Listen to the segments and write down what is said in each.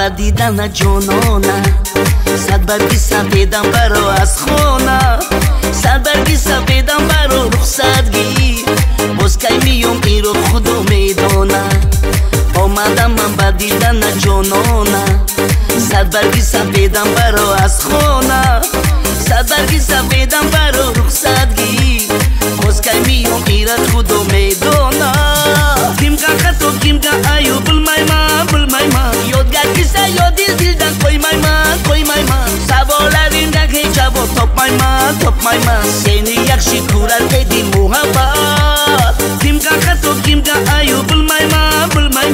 با دیدن جانانه صد برگی سفیدم برو از خانه صد برگی سفیدم برو رخصتگی باز کی میام این رو خدا میدانه آمدم من با دیدن جانانه صد برگی سفیدم برو از خانه صد برگی سفیدم برو رخصتگی باز کی میام این رو خدا میدانه کیم که خطو کیم که ایو بلمای من یادگر کسا یادی دیلدن کوی مای من سوالاریم که جواب top my man سینی یک شکورر ایدی محبت کیم که خطو کیم که ایو بلمای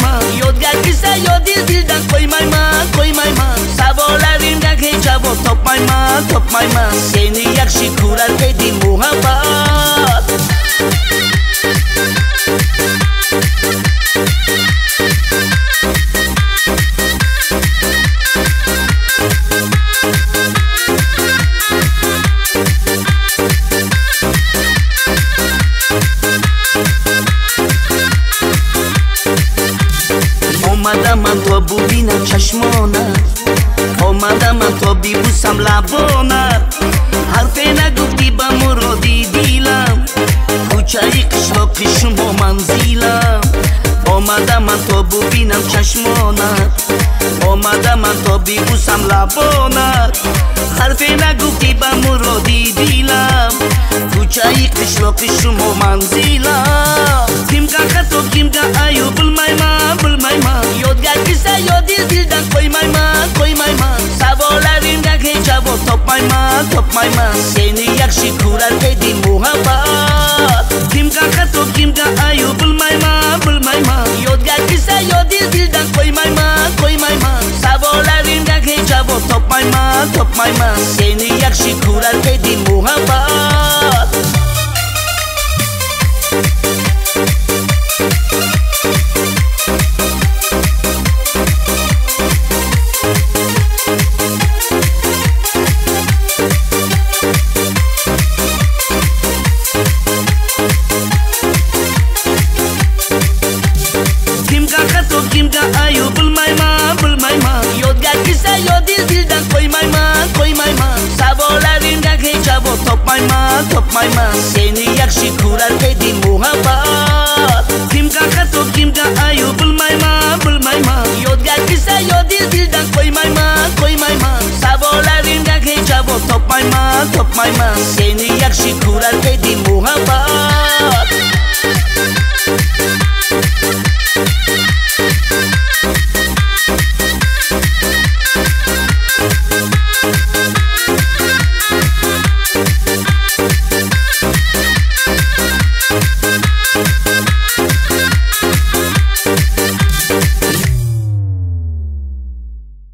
من یادگر کسا یادی دیلدن کوی مای من سوالاریم که جواب top my man سینی یک شکورر ایدی محبت آمدم من تو ببینم چشمانت آمدم من تو ببوسم لبانت حرفی نگفتی به مرادی دیلم کوچه قشلاق شما منزیلم آمدم من تو ببینم چشمانت آمدم من تو ببوسم لبانت حرفی نگفتی به مرادی دیلم کوچه قشلاق شما منزیلم کیم که خطو کیم که ایو بلمای من یادگر کسا یادی دیلدن کوی مای من سوالاریم که جواب top my man سینی یک شکورر ایدی محبت کیم که خطو کیم که ایو بلمای من یادگر کسا یادی دیلدن کوی مای من سوالاریم که جواب top my man سینی یک شکورر ایدی محبت کیم که ایو بلمای من یادگر کسا یادی دیلدن کوی مای من سوالاریم که جواب top my man سینی یک شکورر ایدی محبت کیم که خطو کیم که ایو بلمای من یادگر کسا یادی دیلدن کوی مای من سوالاریم که جواب top my man سینی یک شکورر